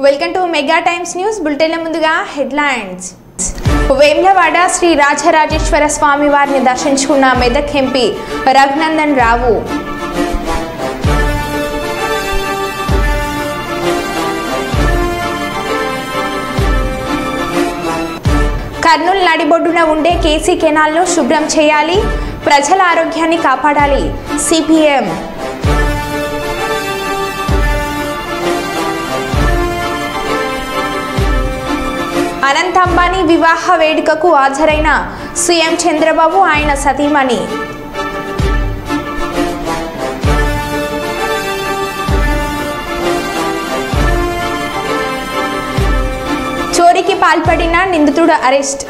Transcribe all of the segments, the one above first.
Welcome to mega times news bulletin. ముందుగా headlines. Vemulawada Shri Rajarajeshwara స్వామి వారిని దర్శించుకున్న మెదక్ ఎంపీ రఘునందన్ రావు. కర్నూలు నడిబొడ్డున ఉండే కేసీ కెనాల్ను శుభ్రం చేయాలి, ప్రజల ఆరోగ్యాన్ని కాపాడాలి సిపిఎం. అనంత్ అంబానీ వివాహ వేడుకకు హాజరైన సీఎం చంద్రబాబు, ఆయన సతీమణి. చోరీకి పాల్పడిన నిందితుడు అరెస్ట్.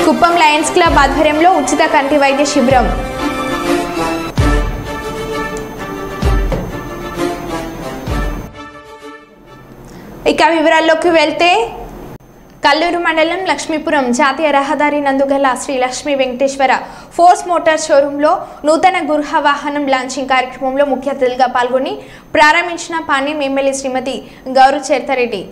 కుప్పం లయన్స్ క్లబ్ ఆధ్వర్యంలో ఉచిత కంటి వైద్య శిబిరం. ఇక వివరాల్లోకి వెళ్తే, కల్లూరు మండలం లక్ష్మీపురం జాతీయ రహదారి నందుగల శ్రీ లక్ష్మీ వెంకటేశ్వర ఫోర్స్ మోటార్ షోరూంలో నూతన గృహ వాహనం లాంచింగ్ కార్యక్రమంలో ముఖ్య అతిథిగా పాల్గొని ప్రారంభించిన పాణ్యం ఎమ్మెల్యే శ్రీమతి గౌరు చేర్తారెడ్డి.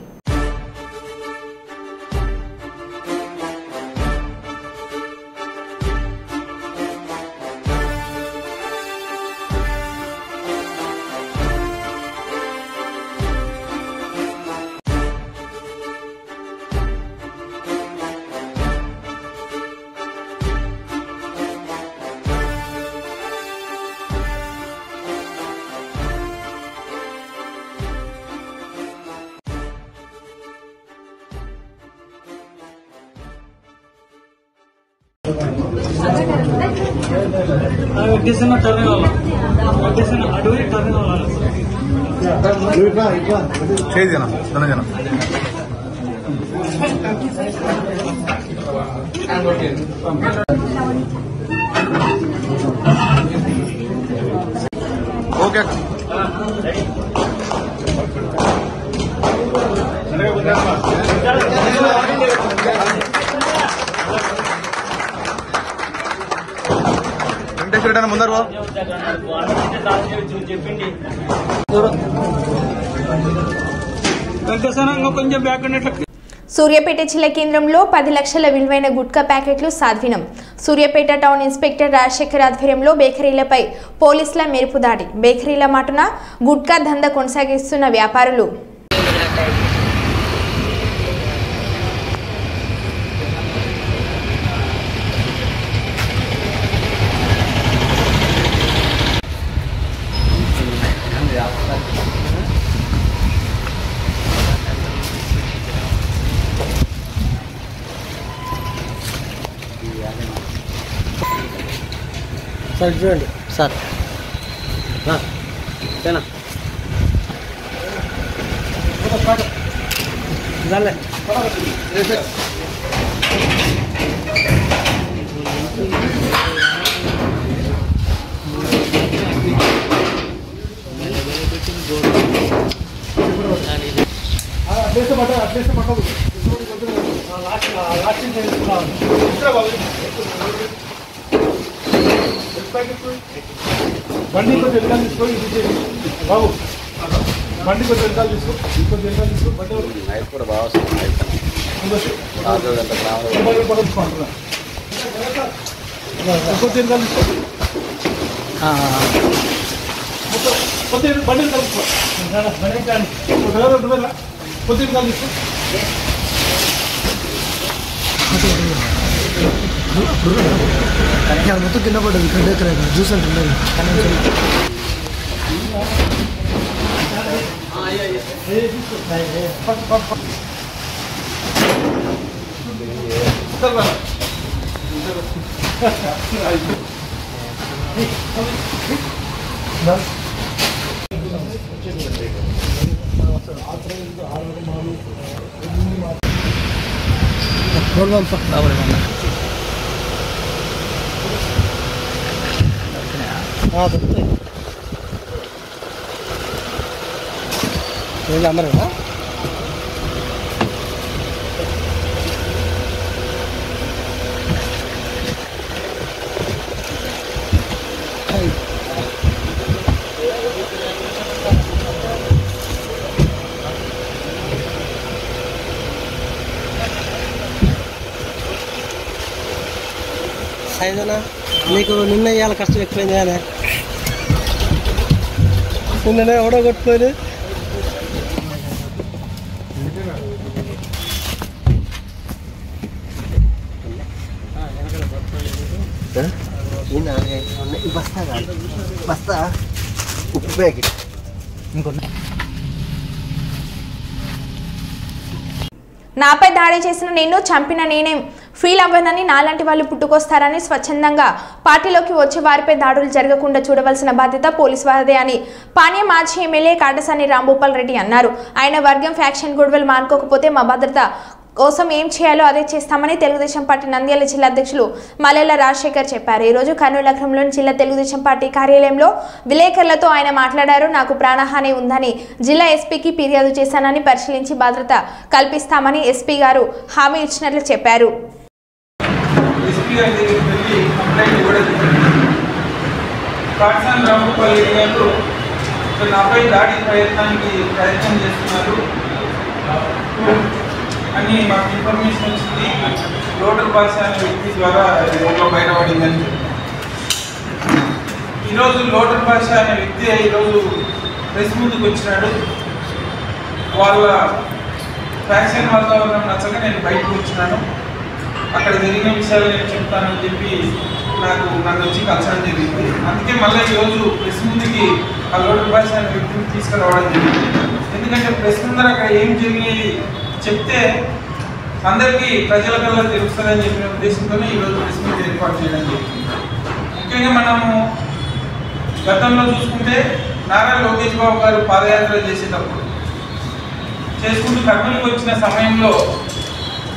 సూర్యాపేట జిల్లా కేంద్రంలో 10 లక్షల విలువైన గుట్కా ప్యాకెట్లు స్వాధీనం. సూర్యాపేట టౌన్ ఇన్స్పెక్టర్ రాజశేఖర్ ఆధ్వర్యంలో బేకరీలపై పోలీసుల మెరుపు దాడి. బేకరీల మాటున గుట్కా దందా కొనసాగిస్తున్న వ్యాపారులు. సార్ చూడండి సార్ బండి కొంచెం వెనకాల తీసుకో, ఇది బాబు బండి కొంచెం వెనకాల తీసుకో, ఇంకొంచెం వెనకాల తీసుకో. బండి నైట్ కూడా బాగా వస్తుంది. ఇంకొంచెం వెనకాల తీసుకో, కొద్దిగా బండి కలుపుకో, కొద్దిగా వెనకాల తీసుకో. మొత్తం కింద పడ్డది. ఇక్కడ జ్యూస్ అంటున్నది. దొరుకుతాయి ఏం అమ్మరేనా సైజనా నీకు నిన్న ఇవాళ కష్టం ఎక్కువైంది కానీ నిన్ననే ఎవడో కొట్టుకొని బస్తా కాదు బస్తా ఉప్పు ప్యాకెట్ ఇంకొన్ని నాపై దాడి చేసిన నేను చంపిన నేనేం ఫీల్ అవ్వనని నాలాంటి వాళ్ళు పుట్టుకొస్తారని స్వచ్ఛందంగా పార్టీలోకి వచ్చే వారిపై దాడులు జరగకుండా చూడవలసిన బాధ్యత పోలీసు వారిదే అని పాణ్యం మాజీ ఎమ్మెల్యే కాటసాని రాంభూపాల్ రెడ్డి అన్నారు. ఆయన వర్గం ఫ్యాక్షన్ గొడవలు మానుకోకపోతే మా భద్రత కోసం ఏం చేయాలో అదే చేస్తామని తెలుగుదేశం పార్టీ నంద్యాల జిల్లా అధ్యక్షులు మల్లెల రాజశేఖర్ చెప్పారు. ఈరోజు కర్నూలు నగరంలోని జిల్లా తెలుగుదేశం పార్టీ కార్యాలయంలో విలేకరులతో ఆయన మాట్లాడారు. నాకు ప్రాణహాని ఉందని జిల్లా ఎస్పీకి ఫిర్యాదు చేశానని పరిశీలించి భద్రత కల్పిస్తామని ఎస్పీ గారు హామీ ఇచ్చినట్లు చెప్పారు. అని మాకు ఇన్ఫర్మేషన్ వచ్చింది. లోటల్ భాష అనే వ్యక్తి ద్వారా ఊళ్ళో బయటపడిందని. ఈరోజు లోటల్ భాష అనే వ్యక్తి ఈరోజు ప్రెస్ ముందుకు వచ్చినాడు. వాళ్ళ ఫ్యాక్షన్ వాతావరణం నచ్చక నేను బయటకు వచ్చినాను. అక్కడ జరిగిన విషయాలు నేను చెప్తానని చెప్పి నన్ను వచ్చి కలచడం జరిగింది. అందుకే మళ్ళీ ఈరోజు ప్రెస్ ముందుకి ఆ లోటల్ భాష అనే వ్యక్తిని తీసుకురావడం జరిగింది. ఎందుకంటే ప్రెస్ ముందర అక్కడ ఏం జరిగేది చెప్తే అందరికీ ప్రజల కల్లా తెలుస్తుందని చెప్పిన ఉద్దేశంతోనే ఈరోజు ప్రెస్ మీట్ ఏర్పాటు చేయడం జరిగింది. ముఖ్యంగా మనము గతంలో చూసుకుంటే నారా లోకేష్ బాబు గారు పాదయాత్ర చేసేటప్పుడు చేసుకుంటూ కర్నూలుకి వచ్చిన సమయంలో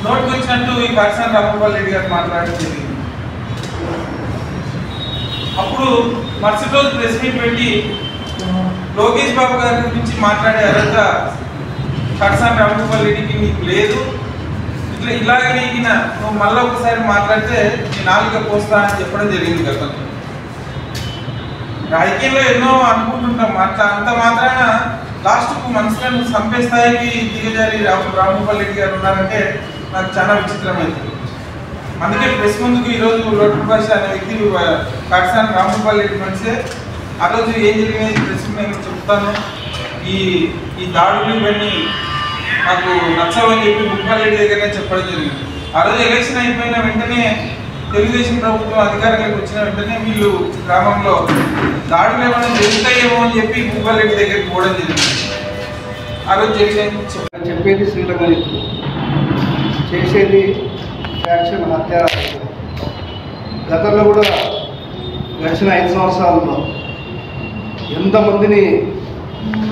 నోటికి వచ్చినట్టు ఈ కాటసాని రాంభూపాల్ రెడ్డి గారు మాట్లాడడం జరిగింది. అప్పుడు మరుసటి రోజు ప్రెస్ మీట్ పెట్టి లోకేష్ బాబు గారి గురించి మాట్లాడే అర్హత కాటసాని రాంభూపాల్ రెడ్డికి నీకు లేదు, ఇలాగే నీకు నువ్వు మళ్ళీ ఒకసారి మాట్లాడితే నీ నాలుక పోస్తా అని చెప్పడం జరిగింది. గతంలో రాజకీయంలో ఎన్నో అనుకుంటుంటాం, అంత మాత్రాన లాస్ట్కు మనుషులను చంపే స్థాయికి దిగజారి రాంభూపాల్ రెడ్డి గారు ఉన్నారంటే నాకు చాలా విచిత్రమైంది. అందుకే ప్రెస్ ముందుకు ఈరోజు లోటల్ భాష అనే వ్యక్తి కాటసాని రాంభూపాల్ రెడ్డి మనిషే. ఆ రోజు ఏం జరిగినది ప్రెస్ నేను చెప్తాను. ఈ దాడులు ఇవన్నీ నాకు నచ్చవని చెప్పి భూపాల్ రెడ్డి దగ్గరనే చెప్పడం జరిగింది. ఆ రోజు ఎలక్షన్ అయిపోయిన వెంటనే తెలుగుదేశం ప్రభుత్వం అధికారంలోకి వచ్చిన వెంటనే వీళ్ళు గ్రామంలో దాడులు ఏమైనా జరుగుతాయేమో అని చెప్పి భూపాల్ రెడ్డి దగ్గరికి పోవడం జరిగింది. ఆ రోజు చెప్పేది శ్రీలంక నీతులు, చేసేది ఫ్యాక్షన్ హత్య. గతంలో కూడా గడిచిన 5 సంవత్సరాల్లో ఎంతమందిని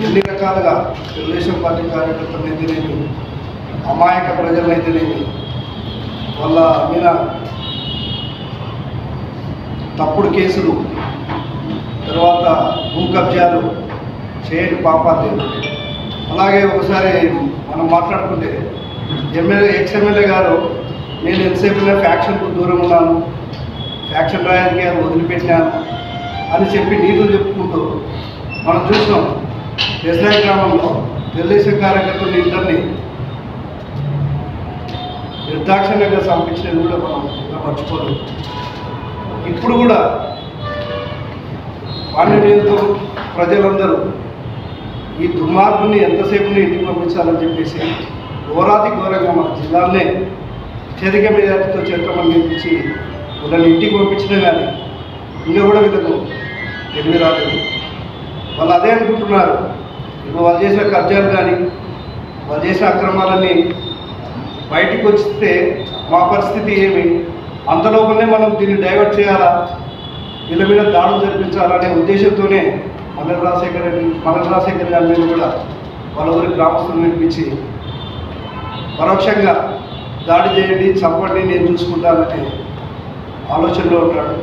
ఎన్ని రకాలుగా తెలుగుదేశం పార్టీ కార్యకర్తలు అయితేనేమి, అమాయక ప్రజలు అయితేనేమి, వాళ్ళ మీద తప్పుడు కేసులు, తర్వాత భూ కబ్జాలు చేయని పాపాలు లేదు. అలాగే ఒకసారి మనం మాట్లాడుకుంటే ఎక్స్ఎమ్మెల్యే గారు నేను ఎంతసేపు ఫ్యాక్షన్కు దూరం ఉన్నాను, ఫ్యాక్షన్ రాజకీయాలు వదిలిపెట్టినాను అని చెప్పి నీతులు చెప్పుకుంటూ మనం చూసినాం. ఎస్ఐ గ్రామంలో తెలుగుదేశం కార్యకర్తలు ఇద్దరిని నిర్దాక్షిణ్యంగా సంపించినది కూడా మనం మర్చిపోలేదు. ఇప్పుడు కూడా పాండ్య నియోజకవర్గం ప్రజలందరూ ఈ దుర్మార్గుని ఎంతసేపుని ఇంటికి పంపించాలని చెప్పేసి ఘోరాతి ఘోరంగా మన జిల్లాలనే అత్యధిక మెజార్టీతో చేస్తామని నిర్మించి వీళ్ళని ఇంటికి పంపించినా కానీ ఇంకా కూడా వీళ్ళకు తెలివి రాలేదు. వాళ్ళు అదే అనుకుంటున్నారు. ఇప్పుడు వాళ్ళు చేసిన కబ్జాలు కానీ వాళ్ళు చేసిన అక్రమాలన్నీ బయటికి వస్తే మా పరిస్థితి ఏమి, అంతలోపలనే మనం దీన్ని డైవర్ట్ చేయాలా, వీళ్ళ మీద దాడులు జరిపించాలనే ఉద్దేశంతోనే మల్లెల రాజశేఖర్ గారి మీద కూడా వాళ్ళ ఊరి గ్రామస్తులను వినిపించి పరోక్షంగా దాడి చేయండి, చంపండి, నేను చూసుకుంటాననే ఆలోచనలో ఉంటాడు.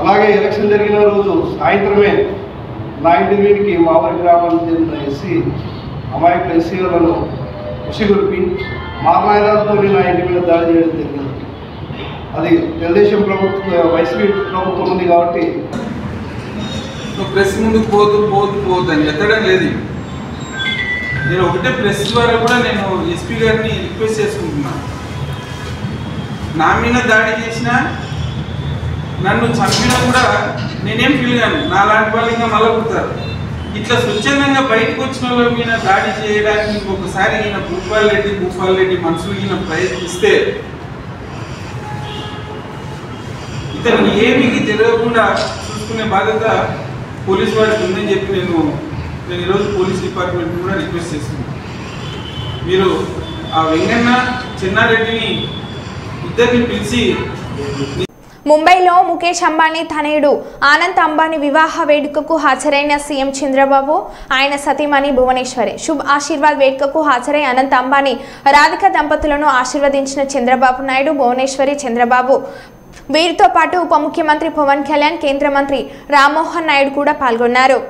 అలాగే ఎలక్షన్ జరిగిన రోజు సాయంత్రమే నా ఇంటి మీదకి మా ఊరి గ్రామానికి చెందిన ఎస్సీ అమాయకుల ఎస్సీలను ఉసిగొల్పి మారణాయుధాలతో నా ఇంటి మీద దాడి చేయడం జరిగింది. అది తెలుగుదేశం ప్రభుత్వం వైసీపీ ప్రభుత్వం ఉంది కాబట్టి నువ్వు ప్రెస్ ముందుకు పోదు అని ఎత్తడం లేదు. నేను ఒకటే ప్రెస్ ద్వారా కూడా నేను ఎస్పీ గారిని రిక్వెస్ట్ చేసుకుంటున్నాను. నా మీద దాడి చేసినా నన్ను చంపినా కూడా నేనేం ఫీల్ కాను. నాలాంటి వాళ్ళు ఇంకా మళ్ళీ పుడతారు. ఇట్లా స్వచ్ఛందంగా బయటకు వచ్చిన వాళ్ళ మీద దాడి చేయడానికి ఇంకొకసారి ఈయన భూపాల్ రెడ్డి మనుషులు ఈయన ప్రయత్నిస్తే ఇతను ఏమీ జరగకుండా చూసుకునే బాధ్యత పోలీస్ వారికి ఉందని చెప్పి నేను ఈరోజు పోలీస్ డిపార్ట్మెంట్ కూడా రిక్వెస్ట్ చేస్తున్నాను. మీరు ఆ వెంగన్న చెన్నారెడ్డిని ఇద్దరిని పిలిచి ముంబైలో ముఖేష్ అంబానీ తనయుడు ఆనంద్ అంబానీ వివాహ వేడుకకు హాజరైన సీఎం చంద్రబాబు ఆయన సతీమణి భువనేశ్వరి శుభ్ ఆశీర్వాద్ వేడుకకు హాజరై అనంత్ అంబానీ రాధిక దంపతులను ఆశీర్వదించిన చంద్రబాబు నాయుడు భువనేశ్వరి చంద్రబాబు వీరితో పాటు ఉప ముఖ్యమంత్రి పవన్ కళ్యాణ్ కేంద్ర మంత్రి రామ్మోహన్ నాయుడు కూడా పాల్గొన్నారు.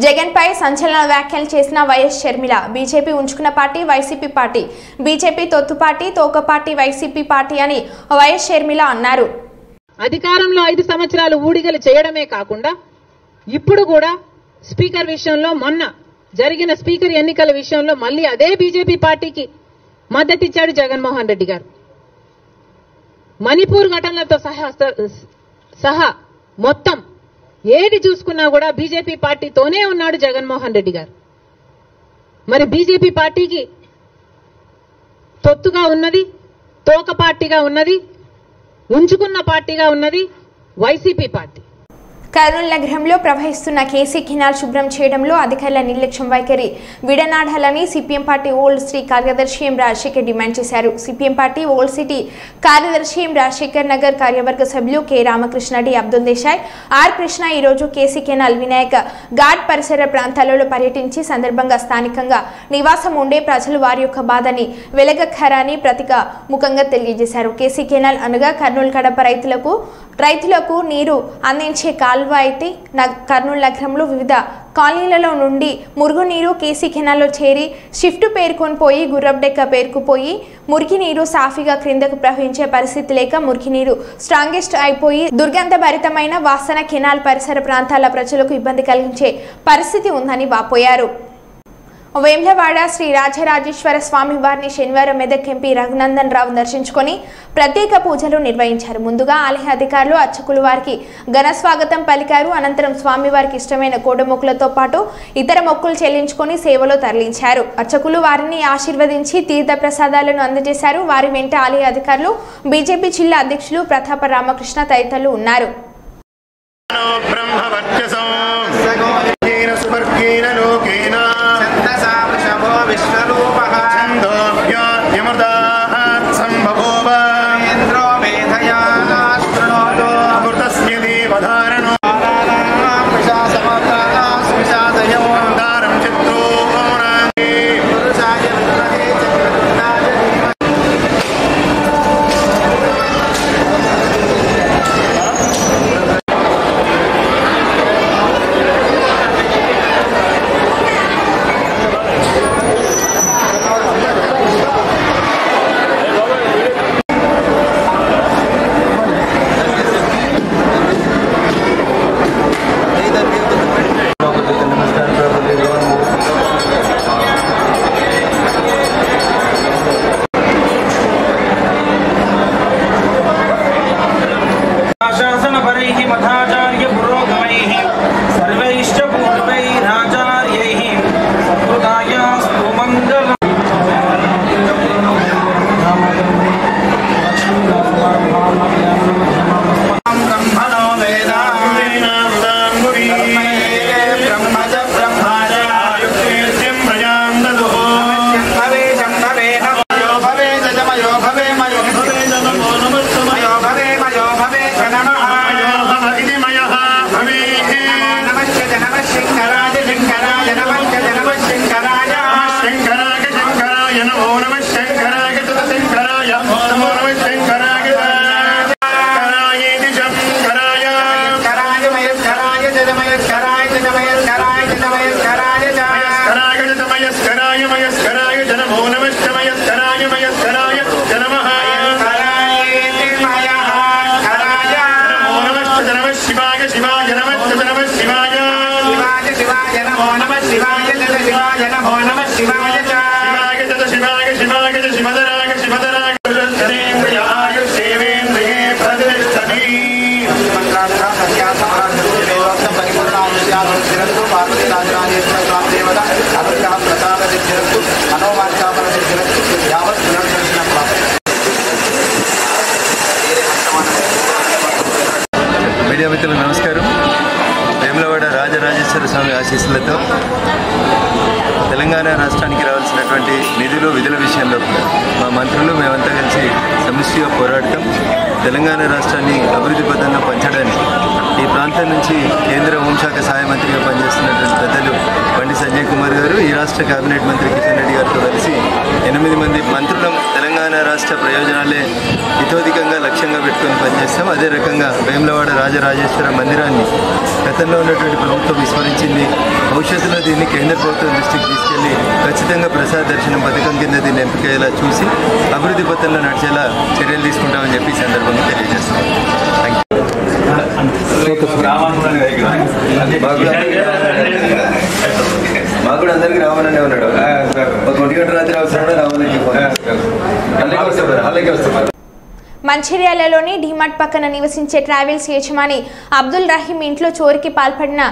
జగన్ పై సంచలన వ్యాఖ్యలు చేసిన వైఎస్ షర్మిల బీజేపీ ఉంచుకున్న పార్టీ వైసీపీ పార్టీ, బీజేపీ తొత్తు పార్టీ, తోక పార్టీ వైసీపీ పార్టీ అని వైఎస్ షర్మిల అన్నారు. అధికారంలో 5 సంవత్సరాలు ఊడిగలు చేయడమే కాకుండా ఇప్పుడు కూడా స్పీకర్ విషయంలో మొన్న జరిగిన స్పీకర్ ఎన్నికల విషయంలో మళ్ళీ అదే బీజేపీ పార్టీకి మద్దతిచ్చాడు జగన్మోహన్ రెడ్డి గారు. మణిపూర్ ఘటనలతో సహా మొత్తం ఏది చూసుకున్నా కూడా బీజేపీ పార్టీతోనే ఉన్నాడు జగన్మోహన్ రెడ్డి గారు. మరి బీజేపీ పార్టీకి తొత్తుగా ఉన్నది, తోక పార్టీగా ఉన్నది, ఉంచుకున్న పార్టీగా ఉన్నది వైసీపీ పార్టీ. కర్నూలు నగరంలో ప్రవహిస్తున్న కేసీ కెనాల్ శుభ్రం చేయడంలో అధికారుల నిర్లక్ష్యం వైఖరి విడనాడాలని సిపిఎం పార్టీ ఓల్డ్ సిటీ కార్యదర్శి ఎం రాజశేఖర్ డిమాండ్ చేశారు. సిపిఎం పార్టీ ఓల్డ్ సిటీ కార్యదర్శి ఎం రాజశేఖర్ నగర్ కార్యవర్గ సభ్యులు K Ramakrishna D, Abdul Desai, R Krishna ఈరోజు కేసీ కెనాల్ వినాయక ఘాట్ పరిసర ప్రాంతాలలో పర్యటించి సందర్భంగా స్థానికంగా నివాసం ఉండే ప్రజలు వారి యొక్క బాధని వెలగక్కరని ప్రతిక ముఖంగా తెలియజేశారు. కేసీ కెనాల్ అనగా కర్నూలు కడప రైతులకు నీరు అందించే కాల్వ అయితే కర్నూలు నగరంలో వివిధ కాలనీలలో నుండి మురుగునీరు కేసీ కెనాల్లో చేరి షిఫ్ట్ పేరుకొని పోయి గుర్రబ్డెక్క పేరుకుపోయి మురికి నీరు సాఫీగా క్రిందకు ప్రవహించే పరిస్థితి లేక మురికి నీరు స్ట్రాంగెస్ట్ అయిపోయి దుర్గంధభరితమైన వాసన కెనాల్ పరిసర ప్రాంతాల ప్రజలకు ఇబ్బంది కలిగించే పరిస్థితి ఉందని వాపోయారు. వేములవాడ శ్రీ రాజరాజేశ్వర స్వామి వారిని శనివారం మెదక్ ఎంపీ రఘునందన్ రావు దర్శించుకొని ప్రత్యేక పూజలు నిర్వహించారు. ముందుగా ఆలయ అధికారులు అర్చకులు వారికి ఘన స్వాగతం పలికారు. అనంతరం స్వామివారికి ఇష్టమైన కోడ మొక్కులతో పాటు ఇతర మొక్కులు చెల్లించుకొని సేవలో తరలించారు. అర్చకులు వారిని ఆశీర్వదించి తీర్థ ప్రసాదాలను అందజేశారు. వారి వెంట ఆలయ అధికారులు, బీజేపీ జిల్లా అధ్యక్షులు ప్రతాప రామకృష్ణ తదితరులు ఉన్నారు. మీడియా మిత్రులకు నమస్కారం. వేములవాడ రాజరాజేశ్వర స్వామి ఆశీస్సులతో తెలంగాణ రాష్ట్రానికి రావాల్సినటువంటి నిధులు విధుల విషయంలో మా మంత్రులు మేమంతా కలిసి సమిష్టిగా పోరాడటం, తెలంగాణ రాష్ట్రాన్ని అభివృద్ధి పథంలో పంచడానికి ఈ ప్రాంతం నుంచి కేంద్ర హోంశాఖ సహాయ మంత్రిగా పనిచేస్తున్నటువంటి పెద్దలు బండి సంజయ్ కుమార్ గారు, ఈ రాష్ట్ర కేబినెట్ మంత్రి కిషన్ రెడ్డి గారితో కలిసి 8 మంది మంత్రులం తెలంగాణ రాష్ట్ర ప్రయోజనాలే ఇతోధికంగా లక్ష్యంగా పెట్టుకొని పనిచేస్తాం. అదే రకంగా వేములవాడ రాజరాజేశ్వర మందిరాన్ని గతంలో ఉన్నటువంటి ప్రభుత్వం విస్మరించింది. భవిష్యత్తులో దీన్ని కేంద్ర ప్రభుత్వం దృష్టికి తీసుకెళ్లి ఖచ్చితంగా ప్రసాద దర్శనం పథకం కింద దీన్ని ఎంపికయ్యేలా చూసి అభివృద్ధి పథంలో నడిచేలా చర్యలు తీసుకుంటామని చెప్పి ఈ సందర్భంగా తెలియజేస్తున్నాం. మాకు కూడా అందరికీ రావాలనే ఉన్నాడు. ఒక 1 గంట రాత్రి అవసరం అలాగే వస్తున్నారు. మంచిర్యాలలోని డిమార్ట్ పక్కన నివసించే ట్రావెల్స్ యజమాని అబ్దుల్ రహీం ఇంట్లో చోరీకి పాల్పడిన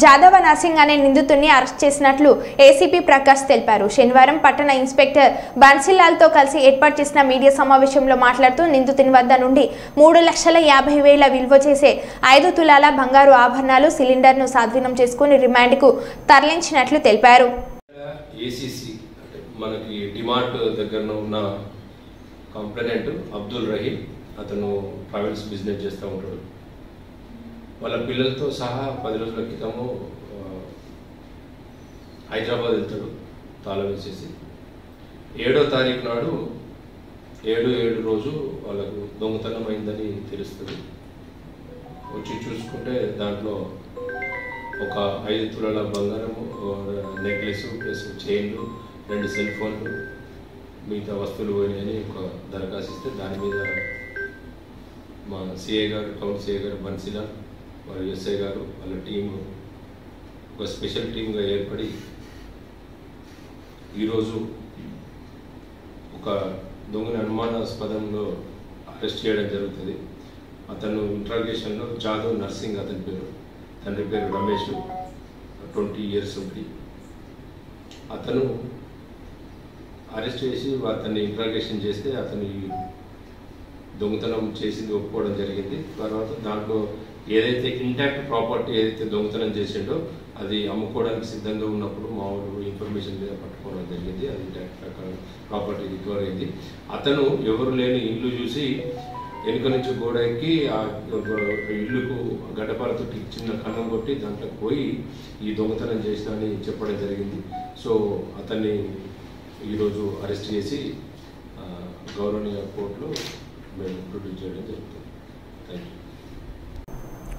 జాదవ నర్సింగ్ అనే నిందితుడిని అరెస్ట్ చేసినట్లు ఏసీపీ ప్రకాష్ తెలిపారు. శనివారం పట్టణ ఇన్స్పెక్టర్ బన్సీలాల్తో కలిసి ఏర్పాటు చేసిన మీడియా సమావేశంలో మాట్లాడుతూ నిందితుని వద్ద నుండి 3,50,000 విలువ చేసే 5 తులాల బంగారు ఆభరణాలు, సిలిండర్ను స్వాధీనం చేసుకుని రిమాండ్కు తరలించినట్లు తెలిపారు. మనకి డిమార్ట్ దగ్గర ఉన్న కంప్లైంట్ అబ్దుల్ రహీం, అతను ట్రావెల్స్ బిజినెస్ చేస్తూ ఉంటాడు. వాళ్ళ పిల్లలతో సహా 10 రోజుల క్రితము హైదరాబాద్ వెళ్తాడు తాళం వేసేసి. 7వ తారీఖు నాడు 7/7 రోజు వాళ్ళకు దొంగతనం అయిందని తెలుస్తుంది. వచ్చి చూసుకుంటే దాంట్లో ఒక 5 తులాల బంగారము, నెక్లెస్ ప్లస్ చైన్లు, 2 సెల్ ఫోన్లు, మిగతా వస్తువులు పోయినాయని ఒక దరఖాస్తు ఇస్తే దాని మీద మా సిఐ గారు, టౌన్ సిఐ గారు బన్సీలాల్, వాళ్ళ ఎస్ఐ గారు, వాళ్ళ టీము ఒక స్పెషల్ టీమ్గా ఏర్పడి ఈరోజు ఒక దొంగని అనుమానాస్పదంలో అరెస్ట్ చేయడం జరుగుతుంది. అతను ఇంట్రాగేషన్లో జాదవ్ నర్సింగ్ అతని పేరు, తండ్రి పేరు రమేష్, 20 years ఉంది. అతను అరెస్ట్ చేసి అతన్ని ఇంట్రాగేషన్ చేస్తే అతను దొంగతనం చేసింది ఒప్పుకోవడం జరిగింది. తర్వాత దాంట్లో ఏదైతే ఇంటాక్ట్ ప్రాపర్టీ ఏదైతే దొంగతనం చేసిండో అది అమ్ముకోవడానికి సిద్ధంగా ఉన్నప్పుడు మామూలు ఇన్ఫర్మేషన్ మీద పట్టుకోవడం జరిగింది. అది ఇంటాక్ట్ ప్రాపర్టీ రికవర్ అయింది. అతను ఎవరు లేని ఇల్లు చూసి వెనుక నుంచి గోడ ఎక్కి ఆ ఇల్లుకు గడ్డపాలతో చిన్న కన్నం కొట్టి దాంట్లోకి పోయి ఈ దొంగతనం చేసిన అని చెప్పడం జరిగింది. సో అతన్ని ఈరోజు అరెస్ట్ చేసి గౌరవనీయ కోర్టులో మేము ప్రొడ్యూస్ చేయడం జరుగుతుంది. Thank you.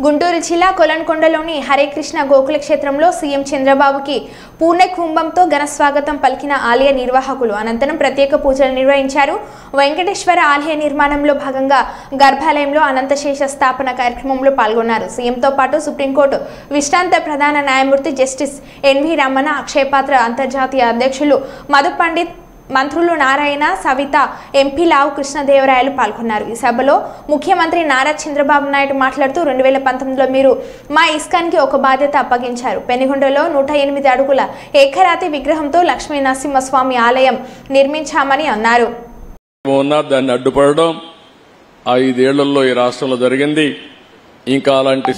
గుంటూరు జిల్లా కొలన్కొండలోని హరేకృష్ణ గోకుల క్షేత్రంలో సీఎం చంద్రబాబుకి పూర్ణ కుంభంతో ఘన స్వాగతం పలికిన ఆలయ నిర్వాహకులు. అనంతరం ప్రత్యేక పూజలు నిర్వహించారు. వెంకటేశ్వర ఆలయ నిర్మాణంలో భాగంగా గర్భాలయంలో అనంతశేష స్థాపన కార్యక్రమంలో పాల్గొన్నారు. సీఎంతో పాటు సుప్రీంకోర్టు విశ్రాంత ప్రధాన న్యాయమూర్తి జస్టిస్ ఎన్వి రమణ, అక్షయపాత్ర అంతర్జాతీయ అధ్యక్షులు మధు పండిత్, మంత్రులు నారాయణ, సవిత, ఎంపీ లావు కృష్ణదేవరాయలు పాల్గొన్నారు. ఈ సభలో ముఖ్యమంత్రి నారా చంద్రబాబు నాయుడు మాట్లాడుతూ 2019లో మీరు మా ఇస్కాన్కి ఒక బాధ్యత అప్పగించారు. పెనుగొండలో 108 అడుగుల ఏకరాతి విగ్రహంతో లక్ష్మీ నరసింహస్వామి ఆలయం నిర్మించామని అన్నారు. దాన్ని అడ్డుపడడం 5 ఏళ్లలో ఈ రాష్ట్రంలో జరిగింది. ఇంకా అలాంటి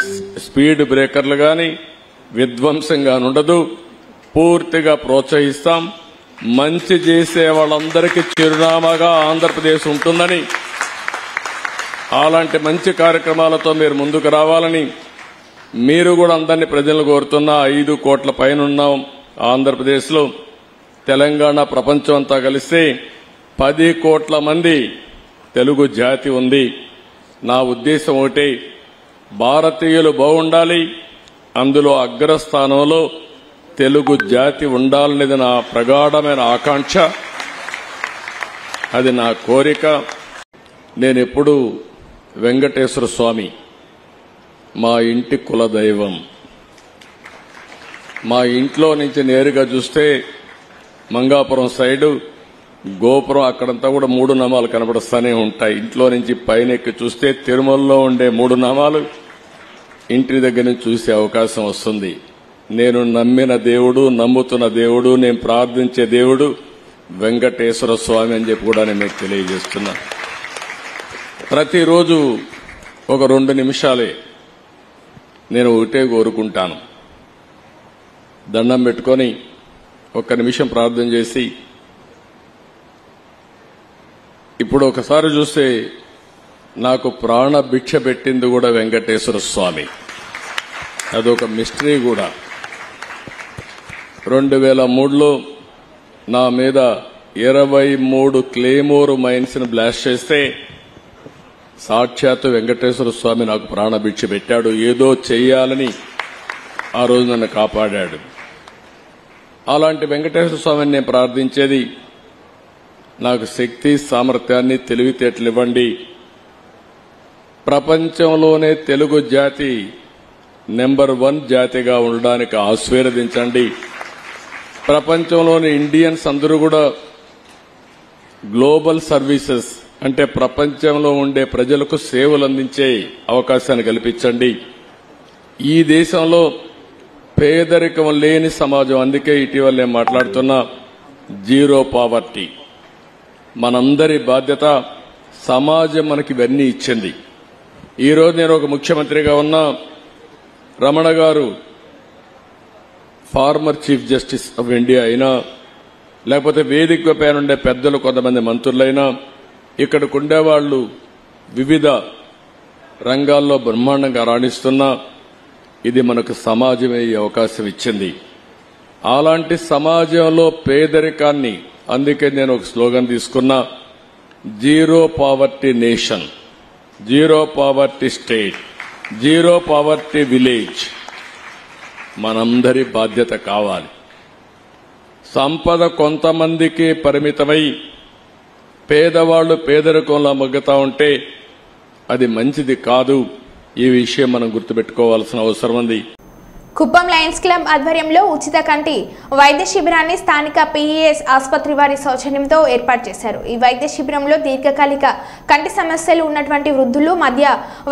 స్పీడ్ బ్రేకర్లు గాని విధ్వంసంగా ఉండదు. పూర్తిగా ప్రోత్సహిస్తాం. మంచి చేసే వాళ్ళందరికీ చిరునామాగా ఆంధ్రప్రదేశ్ ఉంటుందని, అలాంటి మంచి కార్యక్రమాలతో మీరు ముందుకు రావాలని మీరు కూడా అందరినీ ప్రజలు కోరుతున్న 5 కోట్ల పైన ఉన్నాం ఆంధ్రప్రదేశ్లో. తెలంగాణ ప్రపంచం అంతా కలిస్తే 10 కోట్ల మంది తెలుగు జాతి ఉంది. నా ఉద్దేశం ఒకటే, భారతీయులు బాగుండాలి, అందులో అగ్రస్థానంలో తెలుగు జాతి ఉండాలనేది నా ప్రగాఢమైన ఆకాంక్ష, అది నా కోరిక. నేనెప్పుడు వెంకటేశ్వర స్వామి మా ఇంటి కులదైవం. మా ఇంట్లో నుంచి నేరుగా చూస్తే మంగాపురం సైడు గోపురం అక్కడంతా కూడా 3 నామాలు కనబడుస్తూనే ఉంటాయి. ఇంట్లో నుంచి పైన ఎక్కి చూస్తే తిరుమలలో ఉండే 3 నామాలు ఇంటి దగ్గర నుంచి చూసే అవకాశం వస్తుంది. నేను నమ్మిన దేవుడు, నమ్ముతున్న దేవుడు, నేను ప్రార్థించే దేవుడు వెంకటేశ్వర స్వామి అని చెప్పి కూడా నేను మీకు తెలియజేస్తున్నా. ప్రతిరోజు ఒక 2 నిమిషాలే నేను ఒకటే కోరుకుంటాను, దండం పెట్టుకొని ఒక్క నిమిషం ప్రార్థన చేసి, ఇప్పుడు ఒకసారి చూస్తే నాకు ప్రాణ భిక్ష పెట్టింది కూడా వెంకటేశ్వర స్వామి. అదొక మిస్టరీ కూడా. 2003లో నా మీద 23 క్లేమోర్ మైన్స్ ని బ్లాస్ట్ చేస్తే సాక్షాత్తు వెంకటేశ్వర స్వామి నాకు ప్రాణభిక్ష పెట్టాడు. ఏదో చెయ్యాలని ఆ రోజు నన్ను కాపాడాడు. అలాంటి వెంకటేశ్వర స్వామిని నేను ప్రార్థించేది, నాకు శక్తి, సామర్థ్యాన్ని, తెలివితేటలు ఇవ్వండి. ప్రపంచంలోనే తెలుగు జాతి నెంబర్ 1 జాతిగా ఉండడానికి ఆశీర్వదించండి. ప్రపంచంలోని ఇండియన్స్ అందరూ కూడా గ్లోబల్ సర్వీసెస్ అంటే ప్రపంచంలో ఉండే ప్రజలకు సేవలు అందించే అవకాశాన్ని కల్పించండి. ఈ దేశంలో పేదరికం లేని సమాజం, అందుకే ఇటీవల నేను మాట్లాడుతున్నా జీరో పావర్టీ. మనందరి బాధ్యత. సమాజం మనకి ఇవన్నీ ఇచ్చింది. ఈరోజు నేను ఒక ముఖ్యమంత్రిగా ఉన్నా, రమణ గారు former chief justice of India అయినా, లేకపోతే వేదిక పైన ఉండే పెద్దలు కొంతమంది మంత్రులైనా, ఇక్కడికి ఉండేవాళ్లు వివిధ రంగాల్లో బ్రహ్మాండంగా రాణిస్తున్నా, ఇది మనకు సమాజమే ఈ అవకాశం ఇచ్చింది. అలాంటి సమాజంలో పేదరికాన్ని, అందుకే నేను ఒక స్లోగన్ తీసుకున్నా, zero poverty nation, zero poverty state, zero poverty village. మనందరి బాధ్యత కావాలి. సంపద కొంతమందికి పరిమితమై పేదవాళ్లు పేదరికంలో మగ్గుతా ఉంటే అది మంచిది కాదు. ఈ విషయం మనం గుర్తుపెట్టుకోవాల్సిన అవసరం ఉంది. కుప్పం లయన్స్ క్లబ్ ఆధ్వర్యంలో ఉచిత కంటి వైద్య శిబిరాన్ని స్థానిక పీఈఎస్ ఆసుపత్రి వారి సౌజన్యంతో ఏర్పాటు చేశారు. ఈ వైద్య శిబిరంలో దీర్ఘకాలిక కంటి సమస్యలు ఉన్నటువంటి వృద్ధులు, మధ్య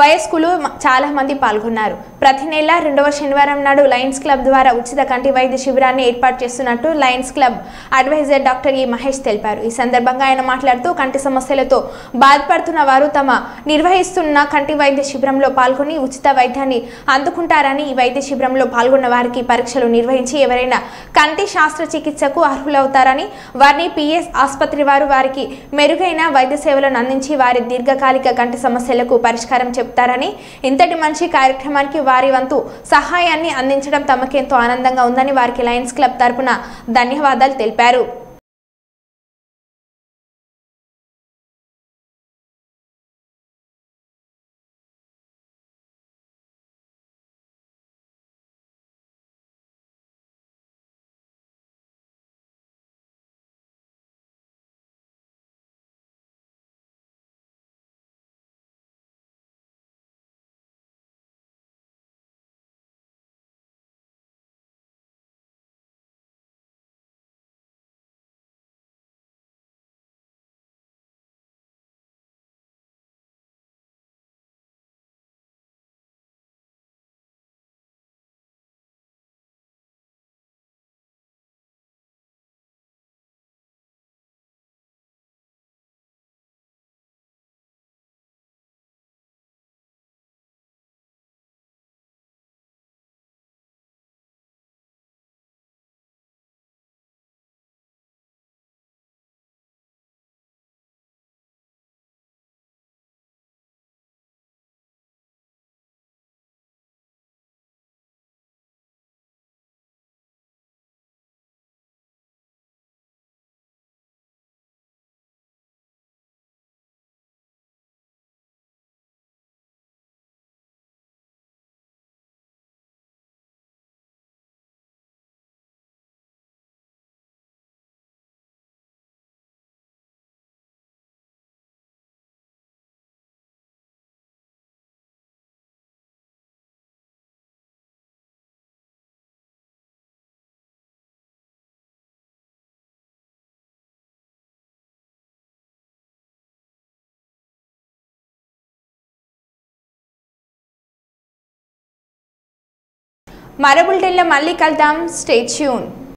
వయస్కులు చాలా మంది పాల్గొన్నారు. ప్రతి నెల 2వ శనివారం నాడు లయన్స్ క్లబ్ ద్వారా ఉచిత కంటి వైద్య శిబిరాన్ని ఏర్పాటు చేస్తున్నట్టు లయన్స్ క్లబ్ అడ్వైజర్ డాక్టర్ ఈ మహేష్ తెలిపారు. ఈ సందర్భంగా ఆయన మాట్లాడుతూ, కంటి సమస్యలతో బాధపడుతున్న వారు తమ నిర్వహిస్తున్న కంటి వైద్య శిబిరంలో పాల్గొని ఉచిత వైద్యాన్ని అందుకుంటారని, ఈ వైద్య శిబిరంలో పాల్గొన్న వారికి పరీక్షలు నిర్వహించి ఎవరైనా కంటి శస్త్రచికిత్సకు అర్హులవుతారని, వారిని పీఎస్ ఆసుపత్రి వారు వారికి మెరుగైన వైద్య సేవలను అందించి వారి దీర్ఘకాలిక కంటి సమస్యలకు పరిష్కారం చెప్తారని, ఇంతటి మంచి కార్యక్రమానికి వారి వంతు సహాయాన్ని అందించడం తమకెంతో ఆనందంగా ఉందని వారికి లయన్స్ క్లబ్ తరపున ధన్యవాదాలు తెలిపారు. మరో బులెటిన్లో మళ్ళీ కలుద్దాం. Stay tune.